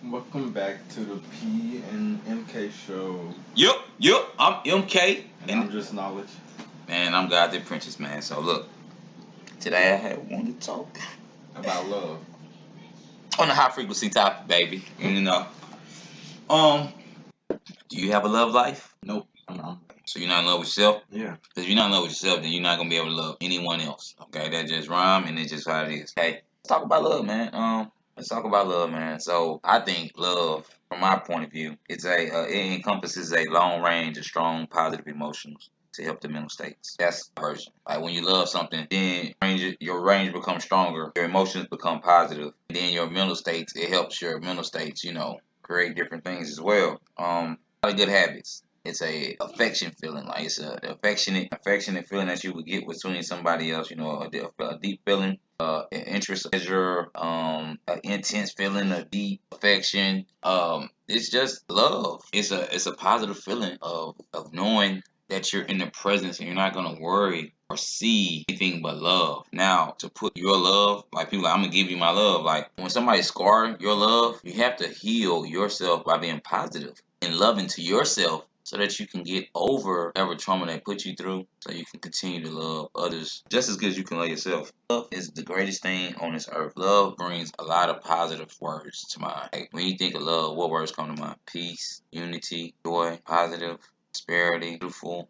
Welcome back to the P and MK show, Yep. I'm MK, and and I'm just knowledge man, I'm God the Apprentice, man. So look, today I had wanted to talk about love. on a high frequency topic, baby. Um, do you have a love life? Nope. I'm So you're not in love with yourself? yeah. Because if you're not in love with yourself, then you're not gonna be able to love anyone else. Okay, that just rhyme, and it's just how it is. Hey, let's talk about love, man. Let's talk about love, man. So I think love, from my point of view, it encompasses a long range of strong positive emotions to help the mental states. That's the version. Like when you love something, then your range becomes stronger, your emotions become positive, and then your mental states. It helps your mental states, create different things as well. A lot of good habits. It's a affection feeling, like it's a affectionate feeling that you would get between somebody else. A deep feeling, an interest, pleasure, an intense feeling, a deep affection. It's just love. It's a positive feeling of knowing that you're in the presence and you're not gonna worry or see anything but love. Now, to put your love, like people, like, I'm gonna give you my love. Like when somebody scar your love, you have to heal yourself by being positive and loving to yourself so that you can get over whatever trauma they put you through so you can continue to love others just as good as you can love yourself. Love is the greatest thing on this earth. Love brings a lot of positive words to mind. Like when you think of love, what words come to mind? Peace, unity, joy, positive, prosperity, beautiful,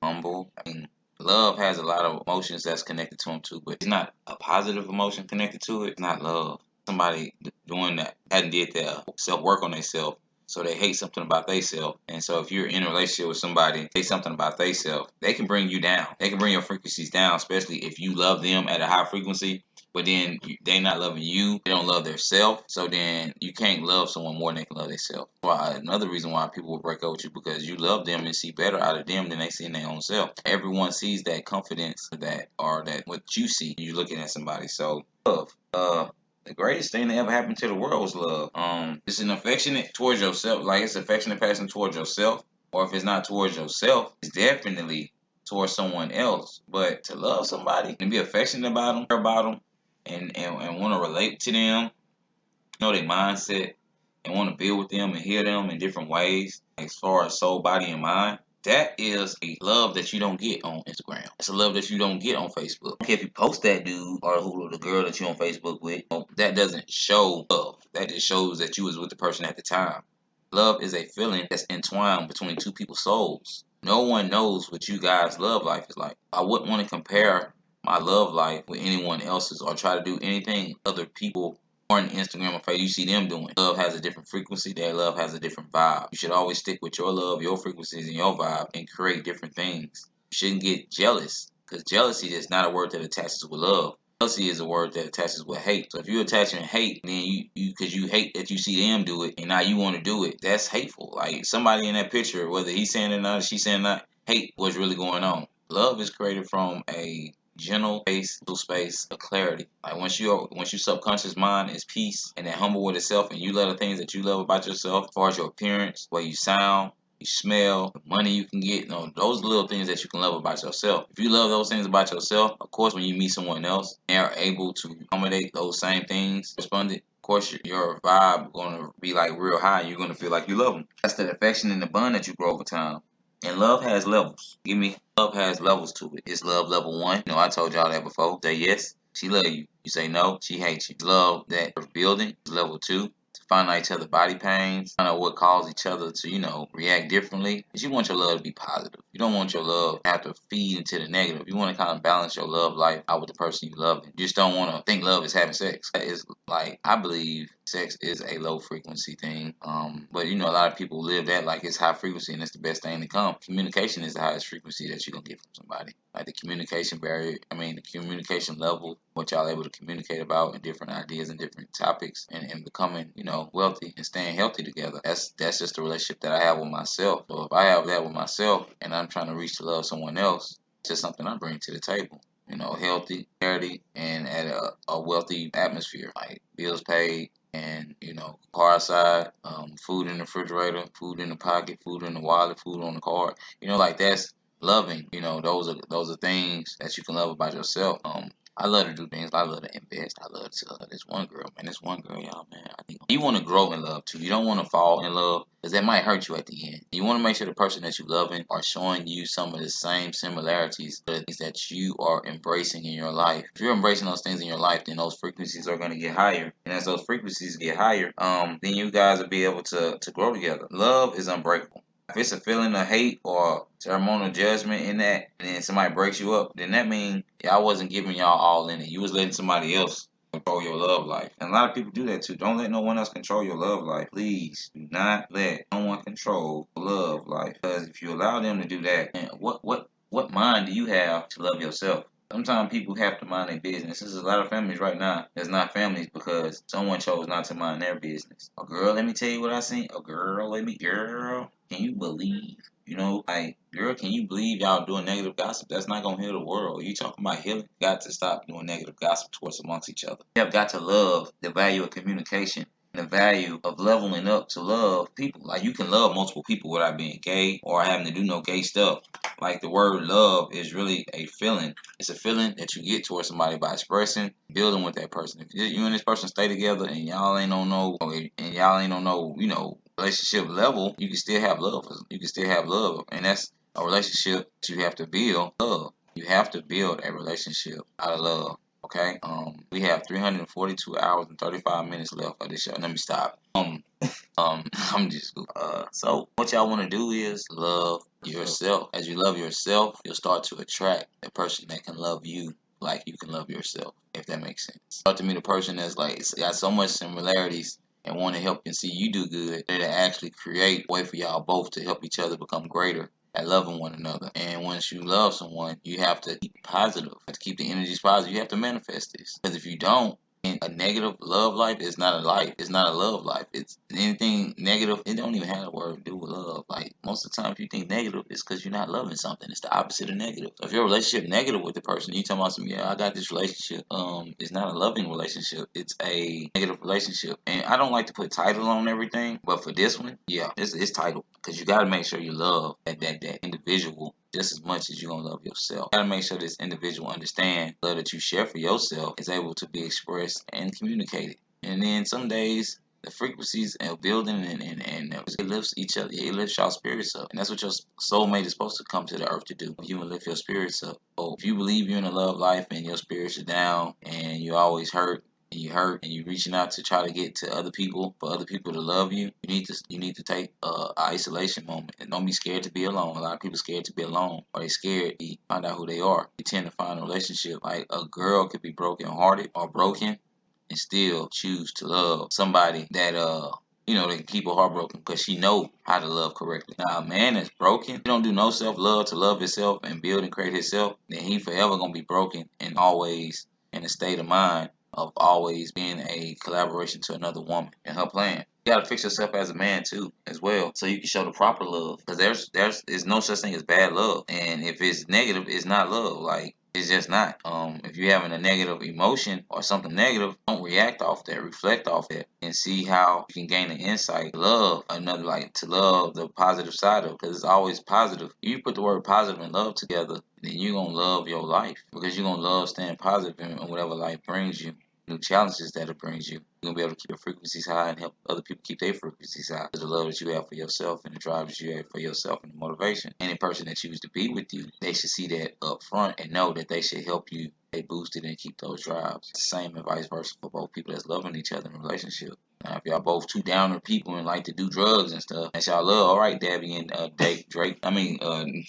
humble. I mean, love has a lot of emotions that's connected to them too, but it's not a positive emotion connected to it. It's not love. Somebody doing that hadn't did their self work on themselves, so they hate something about themselves. And so if you're in a relationship with somebody, hate something about themselves, they can bring you down. They can bring your frequencies down, especially if you love them at a high frequency. But then they not loving you, they don't love their self. So then you can't love someone more than they can love themselves. Well, another reason why people will break up with you because you love them and see better out of them than they see in their own self. Everyone sees that confidence that or that what you see when you're looking at somebody. So love. The greatest thing that ever happened to the world was love. It's an affectionate towards yourself, like it's affectionate passion towards yourself, or if it's not towards yourself, it's definitely towards someone else. But to love somebody and be affectionate about them, care about them, and want to relate to them, know their mindset, and want to build with them and hear them in different ways, as far as soul, body, and mind. That is a love that you don't get on Instagram. It's a love that you don't get on Facebook. Okay, if you post that dude or who the girl that you're on Facebook with, that doesn't show love. That just shows that you was with the person at the time. Love is a feeling that's entwined between two people's souls. No one knows what you guys' love life is like. I wouldn't want to compare my love life with anyone else's or try to do anything other people on Instagram or Facebook you see them doing. Love has a different frequency. Their love has a different vibe. You should always stick with your love, your frequencies, and your vibe and create different things. You shouldn't get jealous because jealousy is not a word that attaches with love. Jealousy is a word that attaches with hate. So if you're attaching hate, then you because you hate that you see them do it and now you want to do it, that's hateful. Like somebody in that picture, whether he's saying it or not, she's saying it or not, hate what's really going on. Love is created from a gentle space of clarity. Like once your subconscious mind is peace and then humble with itself and you love the things that you love about yourself, as far as your appearance, the way you sound, you smell, the money you can get, those little things that you can love about yourself. If you love those things about yourself, of course when you meet someone else and are able to accommodate those same things, responded, of course your vibe gonna be like real high and you're gonna feel like you love them. That's the affection and the bond that you grow over time. And love has levels. Give me love has levels to it. It's love level one. I told y'all that before. Say yes, she love you. You say no, she hates you. Love that you're building is level two. To find out each other body pains, find out what caused each other to, react differently. Because you want your love to be positive. You don't want your love to have to feed into the negative. You want to kind of balance your love life out with the person you love. You just don't want to think love is having sex. That is like I believe sex is a low frequency thing. But a lot of people live that like it's high frequency and it's the best thing to come. Communication is the highest frequency that you're gonna get from somebody. Like the communication barrier, the communication level, what y'all able to communicate about and different ideas and different topics and becoming, wealthy and staying healthy together. That's just the relationship that I have with myself. So if I have that with myself and I'm trying to reach to love someone else, it's just something I bring to the table. Healthy, clarity, and at a wealthy atmosphere, like bills paid, and car side, food in the refrigerator, food in the pocket, food in the wallet, food on the card. Like that's loving. Those are things that you can love about yourself. I love to do things. I love to invest. I love to this one girl, man. This one girl, y'all, man. You want to grow in love too. You don't want to fall in love because that might hurt you at the end. You want to make sure the person that you loving are showing you some of the same similarities, the things that you are embracing in your life. If you're embracing those things in your life, then those frequencies are going to get higher. And as those frequencies get higher, then you guys will be able to grow together. Love is unbreakable. If it's a feeling of hate or ceremonial judgment in that, and then somebody breaks you up, then that means y'all wasn't giving y'all all in it. You was letting somebody else control your love life. And a lot of people do that too. Don't let no one else control your love life. Please do not let no one control your love life. Because if you allow them to do that, then what mind do you have to love yourself? Sometimes people have to mind their business. There's a lot of families right now that's not families because someone chose not to mind their business. A girl, let me tell you what I seen. A girl, girl, can you believe? Like, girl, can you believe y'all doing negative gossip? That's not gonna heal the world. You talking about healing? Got to stop doing negative gossip towards amongst each other. You have got to love the value of communication and the value of leveling up to love people. Like, you can love multiple people without being gay or having to do no gay stuff. Like, the word love is really a feeling. It's a feeling that you get towards somebody by expressing, building with that person. If you and this person stay together and y'all ain't on no, relationship level, you can still have love. You can still have love, and that's a relationship that you have to build. Love. You have to build a relationship out of love. Okay. We have 342 hours and 35 minutes left of this show. Let me stop. I'm just so what y'all want to do is love yourself. As you love yourself, you'll start to attract a person that can love you like you can love yourself, if that makes sense. Start to meet a person that's like it's got so much similarities and want to help and see you do good, that it actually create a way for y'all both to help each other become greater at loving one another. And once you love someone, you have to keep positive. You have to keep the energies positive. You have to manifest this. Because if you don't, and a negative love life is not a life. It's not a love life. It's anything negative. It don't even have a word to do with love. Like, most of the time, if you think negative, it's because you're not loving something. It's the opposite of negative. So if your relationship negative with the person, you talking about some, yeah, I got this relationship. It's not a loving relationship. It's a negative relationship. And I don't like to put title on everything, but for this one, yeah, it's title because you got to make sure you love that individual just as much as you're gonna love yourself. You gotta make sure this individual understand the love that you share for yourself is able to be expressed and communicated. And then some days the frequencies and building and it lifts each other. It lifts y'all spirits up, and that's what your soulmate is supposed to come to the earth to do. You and lift your spirits up. So if you believe you're in a love life and your spirits are down and you always hurt and you're reaching out to try to get to other people for other people to love you, you need to take a isolation moment and don't be scared to be alone. A lot of people scared to be alone or they scared to find out who they are. They tend to find a relationship. Like, a girl could be broken hearted or broken and still choose to love somebody that they can keep her heart broken because she know how to love correctly. Now, a man that's broken, he don't do no self-love to love himself and build and create himself, then he forever gonna be broken and always in a state of mind of always being a collaboration to another woman and her plan. You gotta fix yourself as a man too, as well, so you can show the proper love. Because there's no such thing as bad love, and if it's negative, it's not love. Like, it's just not. If you're having a negative emotion or something negative, don't react off that. Reflect off that and see how you can gain the insight. Love another, like, to love the positive side of it, because it's always positive. If you put the word positive and love together, then you're gonna love your life because you're gonna love staying positive in whatever life brings you. New challenges that it brings you. You're gonna be able to keep your frequencies high and help other people keep their frequencies high. The love that you have for yourself and the drive that you have for yourself and the motivation. Any person that chooses to be with you, they should see that up front and know that they should help you stay boosted and keep those drives. It's the same and vice versa for both people that's loving each other in a relationship. Now, if y'all both two downer people and like to do drugs and stuff, that's y'all love. All right, Dabby and Drake. I mean,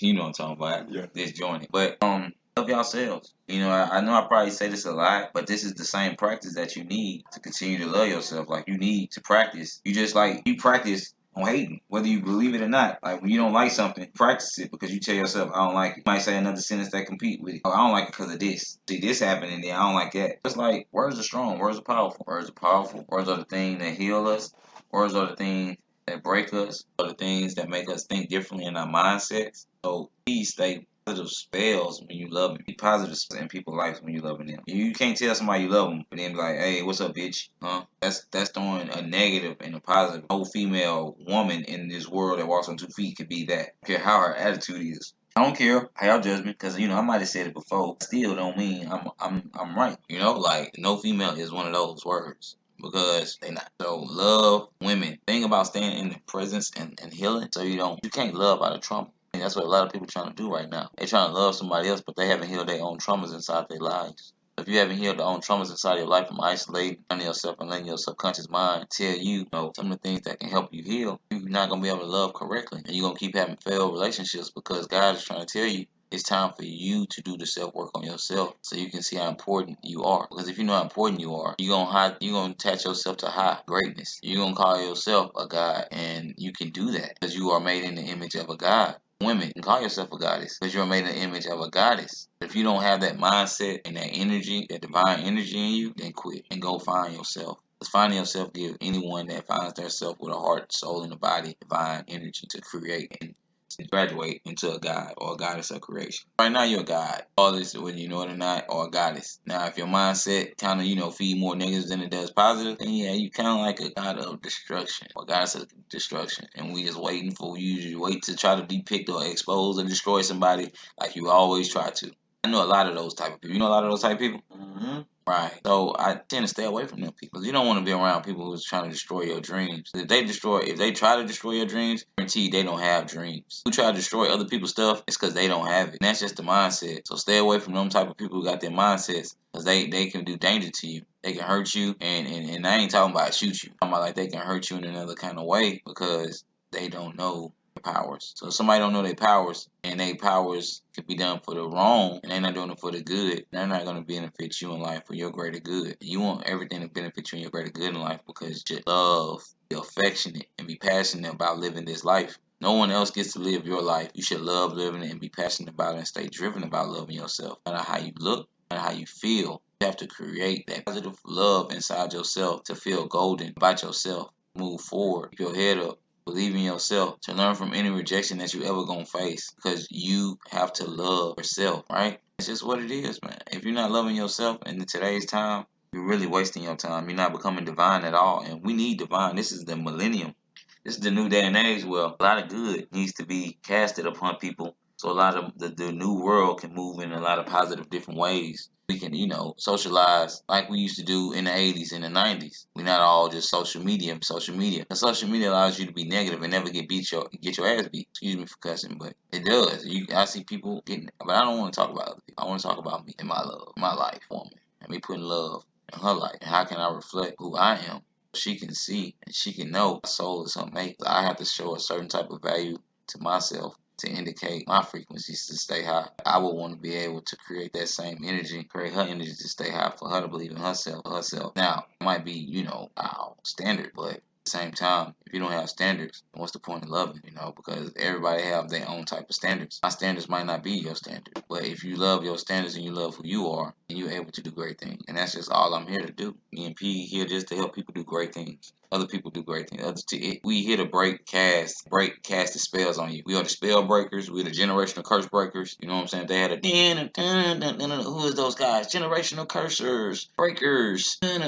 you know what I'm talking about. Yeah. Disjointed. But love yourselves. I know I probably say this a lot, but this is the same practice that you need to continue to love yourself. Like, you need to practice. You practice on hating, whether you believe it or not. Like, when you don't like something, practice it because you tell yourself, I don't like it. You might say another sentence that compete with it. Oh, I don't like it because of this. See, this happened and then I don't like that. It's like, words are strong. Words are powerful. Words are powerful. Words are the thing that heal us. Words are the things that break us. Are the things that make us think differently in our mindsets. So please stay positive spells when you love them. Be positive in people's lives when you loving them. You can't tell somebody you love them, but then be like, "Hey, what's up, bitch?" Huh? That's throwing a negative and a positive. No female woman in this world that walks on 2 feet could be that. I don't care how her attitude is. I don't care how y'all judge me, because I might have said it before. Still don't mean I'm right. Like, no female is one of those words. because they not. So love women. Think about staying in the presence and healing, so you can't love out of trauma. And that's what a lot of people trying to do right now. They're trying to love somebody else, but they haven't healed their own traumas inside their lives. If you haven't healed your own traumas inside your life from isolating yourself and letting your subconscious mind tell you, some of the things that can help you heal, you're not gonna be able to love correctly, and you're gonna keep having failed relationships because God is trying to tell you it's time for you to do the self work on yourself so you can see how important you are. Because if you know how important you are, you're gonna attach yourself to high greatness. You're gonna call yourself a god, and you can do that because you are made in the image of a god. Women, can call yourself a goddess because you're made in the image of a goddess. If you don't have that mindset and that energy, that divine energy in you, then quit and go find yourself. Because finding yourself give anyone that finds themselves with a heart, soul, and a body divine energy to create and to graduate into a god or a goddess of creation. Right now, you're a god. All this, whether you know it or not, or a goddess. Now, if your mindset kind of, feed more negatives than it does positive, then yeah, you kind of like a god of destruction or goddess of destruction. And we just waiting for you to wait to try to depict or expose or destroy somebody like you always try to. I know a lot of those type of people. You know a lot of those type of people? Mm-hmm. Right. So I tend to stay away from them people. You don't want to be around people who's trying to destroy your dreams. If they try to destroy your dreams, guarantee they don't have dreams. Who try to destroy other people's stuff, it's because they don't have it. And that's just the mindset. So stay away from them type of people who got their mindsets, because they can do danger to you. They can hurt you, and I ain't talking about shoot you. I'm talking about like they can hurt you in another kind of way because they don't know powers. So if somebody don't know their powers, and their powers could be done for the wrong, and they're not doing it for the good, they're not going to benefit you in life for your greater good. You want everything to benefit you in your greater good in life because you love, be affectionate, and be passionate about living this life. No one else gets to live your life. You should love living it and be passionate about it and stay driven about loving yourself. No matter how you look, no matter how you feel, you have to create that positive love inside yourself to feel golden about yourself. Move forward, keep your head up. Believe in yourself to learn from any rejection that you ever gonna face, because you have to love yourself, right? It's just what it is, man. If you're not loving yourself in today's time, you're really wasting your time. You're not becoming divine at all. And we need divine. This is the millennium. This is the new day and age where a lot of good needs to be casted upon people, so a lot of the new world can move in a lot of positive different ways. We can, socialize like we used to do in the 80s and the 90s. We're not all just social media. Social media. And social media allows you to be negative and never get your ass beat. Excuse me for cussing, but it does. I see people getting, but I don't want to talk about other people. I want to talk about me and my love, my life, woman, and me putting love in her life. And how can I reflect who I am? She can see and she can know my soul is her mate. I have to show a certain type of value to myself to indicate my frequencies to stay high. I would want to be able to create that same energy, create her energy to stay high for her to believe in herself. Now, it might be, our standard, but at the same time, if you don't have standards, what's the point of loving, because everybody have their own type of standards. My standards might not be your standard, but if you love your standards and you love who you are, then you're able to do great things. And that's just all I'm here to do. Me and P here just to help people do great things. Other people do great things. We here to cast the spells on you. We are the spell breakers. We're the generational curse breakers. You know what I'm saying? They had who is those guys? Generational cursers, breakers. Okay,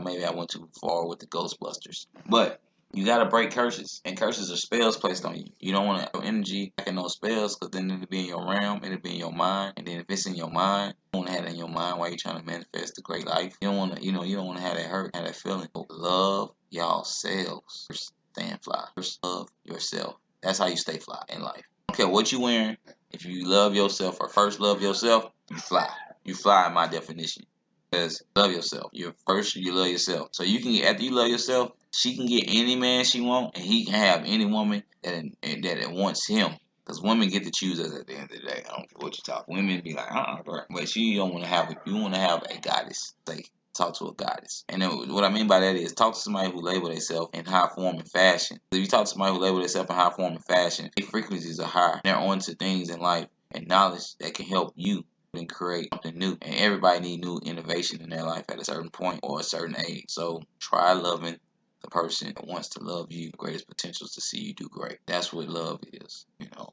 maybe I went too far with the Ghostbusters, but you gotta break curses, and curses are spells placed on you. You don't want to have energy backing those spells, because then it'll be in your realm, it'll be in your mind, and then if it's in your mind, you don't want to have it in your mind while you're trying to manifest the great life. You don't want to, you don't want to have that hurt, have that feeling. But love yourselves. First, stand fly. First, love yourself. That's how you stay fly in life. I don't care what you wearing. If you love yourself or first love yourself, you fly. You fly in my definition. Because love yourself. You love yourself. So you can after you love yourself, she can get any man she wants, and he can have any woman that wants him. Because women get to choose us at the end of the day. I don't care what you talk. Women be like, bro. But she don't want to have it. You want to have a goddess. Like, talk to a goddess. And then what I mean by that is talk to somebody who label themselves in high form and fashion. If you talk to somebody who label themselves in high form and fashion, their frequencies are high. They're onto things in life and knowledge that can help you and create something new. And everybody need new innovation in their life at a certain point or a certain age. So try loving the person that wants to love you. The greatest potential is to see you do great. That's what love is.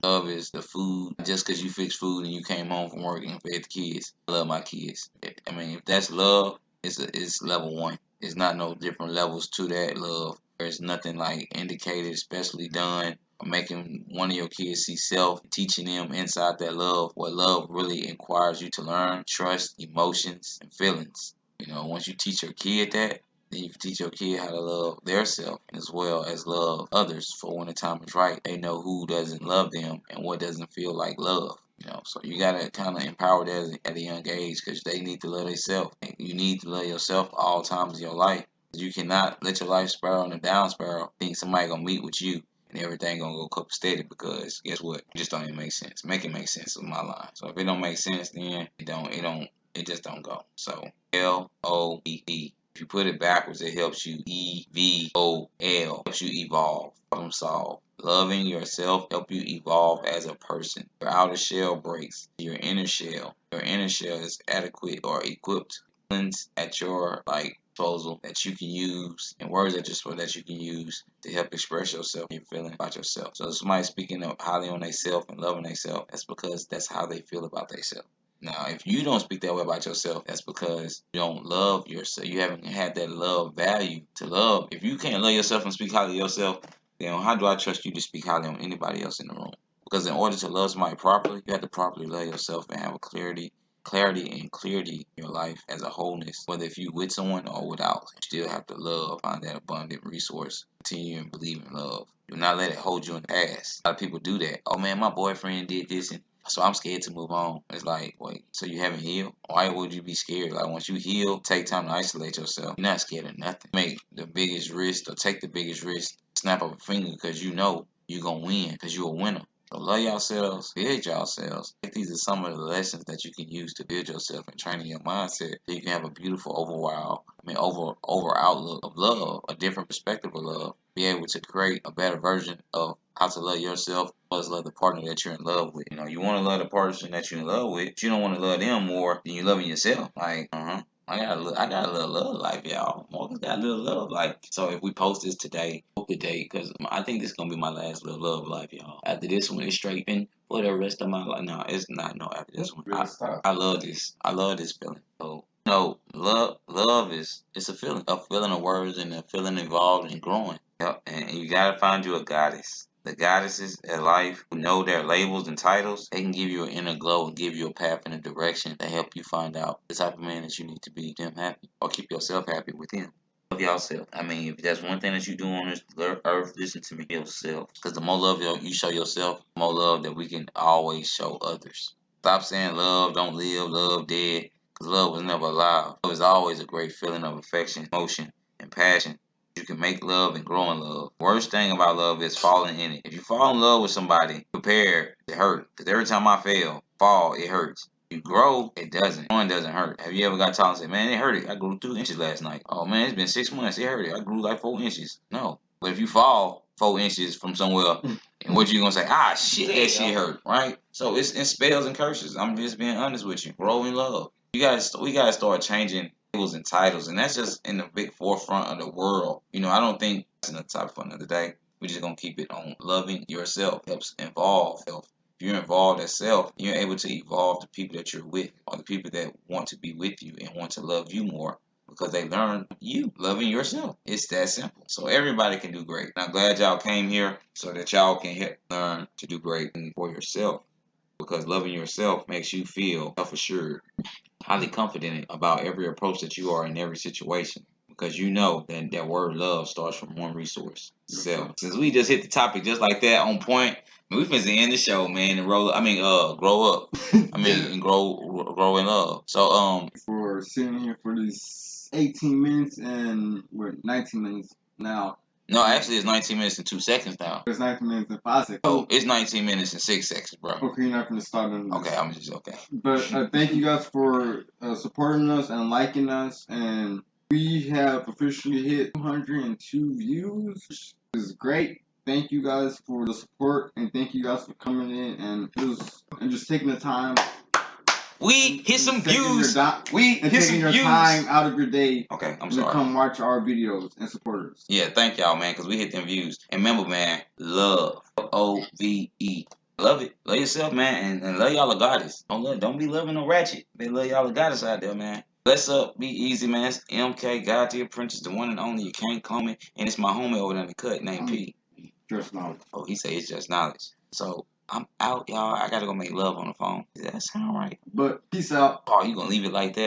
Love is the food. Just because you fix food and you came home from work and fed the kids, I love my kids. I mean, if that's love, it's level one. It's not no different levels to that love. There's nothing like indicated, especially done, or making one of your kids see self, teaching them inside that love what love really requires you to learn: trust, emotions, and feelings. You know, once you teach your kid that, then you can teach your kid how to love their self as well as love others for when the time is right. They know who doesn't love them and what doesn't feel like love. You know, so you gotta kind of empower them at a young age because they need to love themselves. You need to love yourself all times of your life. You cannot let your life spiral on a down spiral. Think somebody gonna meet with you and everything gonna go steady because guess what? It just don't even make sense. Make it make sense with my line. So if it don't make sense, then it just don't go. So LOVE. If you put it backwards, it helps you EVOL. Helps you evolve. Problem solve. Loving yourself help you evolve as a person. Your outer shell breaks. Your inner shell. Your inner shell is adequate or equipped at your disposal that you can use and words at your disposal that you can use to help express yourself and your feeling about yourself. So somebody speaking highly on themselves and loving themselves, that's because that's how they feel about themselves. Now, if you don't speak that way about yourself, that's because you don't love yourself. You haven't had that love value to love. If you can't love yourself and speak highly of yourself, then how do I trust you to speak highly on anybody else in the room? Because in order to love somebody properly, you have to properly love yourself and have a clarity in your life as a wholeness. Whether if you with someone or without, you still have to love, find that abundant resource, continue and believe in love. Do not let it hold you in the past. A lot of people do that. Oh man, my boyfriend did this and so I'm scared to move on. It's like, wait, so you haven't healed? Why would you be scared? Like once you heal, take time to isolate yourself. You're not scared of nothing. Make the biggest risk or take the biggest risk, snap of a finger because you know you're gonna win because you're a winner. So love yourselves, build yourselves. I think these are some of the lessons that you can use to build yourself and training your mindset so you can have a beautiful over outlook of love, a different perspective of love. Be able to create a better version of how to love yourself as well as love the partner that you're in love with. You know, you want to love the person that you're in love with, but you don't want to love them more than you loving yourself. I got a little love life, y'all. Marcus got a little love life. So if we post this today, hope the day, because I think this is gonna be my last little love life, y'all. After this one, it's straight in for the rest of my life. No, it's not. No, after this one, I love this. I love this feeling. So no, love is it's a feeling of words and a feeling involved in growing. Yep, and you gotta find you a goddess. The goddesses in life who know their labels and titles, they can give you an inner glow and give you a path and a direction to help you find out the type of man that you need to be them happy or keep yourself happy with him. Love yourself. I mean, if that's one thing that you do on this earth, listen to me, yourself. Because the more love you show yourself, the more love that we can always show others. Stop saying love don't live, love dead. Because love was never alive. Love is always a great feeling of affection, emotion, and passion. You can make love and grow in love. Worst thing about love is falling in it. If you fall in love with somebody, prepare to hurt. Because every time I fall, it hurts. You grow, it doesn't. One doesn't hurt. Have you ever got tall and said, man, it hurt it. I grew 2 inches last night. Oh man, it's been 6 months. It hurt it. I grew like 4 inches. No. But if you fall 4 inches from somewhere, and what you gonna say? Ah, shit, that shit hurt, right? So it's in spells and curses. I'm just being honest with you. Grow in love. We gotta start changing labels and titles, and that's just in the big forefront of the world. You know, I don't think that's in the top front of the day. We're just gonna keep it on loving yourself. Helps involve self. If you're involved as self, you're able to evolve the people that you're with, or the people that want to be with you and want to love you more because they learn you loving yourself. It's that simple. So everybody can do great. And I'm glad y'all came here so that y'all can learn to do great for yourself because loving yourself makes you feel self-assured, highly confident about every approach that you are in every situation because you know that word love starts from one resource, self. Since we just hit the topic just like that on point, we finna end the show, man, and grow up. And grow in love. So for sitting here for these 18 minutes and we're 19 minutes now. No, actually it's 19 minutes and 2 seconds now. It's 19 minutes and 5 seconds. Oh, it's 19 minutes and 6 seconds, bro. Okay, you're not gonna start on this. Okay, I'm just okay. But thank you guys for supporting us and liking us, and we have officially hit 202 views, which is great. Thank you guys for the support, and thank you guys for coming in and just taking the time. We hit some views. Taking your time out of your day. Okay, I'm sorry. To come watch our videos and support us. Yeah, thank y'all, man, because we hit them views. And remember, man, love. LOVE. Love it. Love yourself, man, and love y'all a goddess. Don't be loving no ratchet. They love y'all a goddess out there, man. Bless up, be easy, man. It's MK, God to your Princess, the one and only. You can't call me. And it's my homie over there in the cut named P. Just knowledge. Oh, he say it's just knowledge. So I'm out, y'all. I gotta go make love on the phone. Does that sound right? But peace out. Oh, you gonna leave it like that?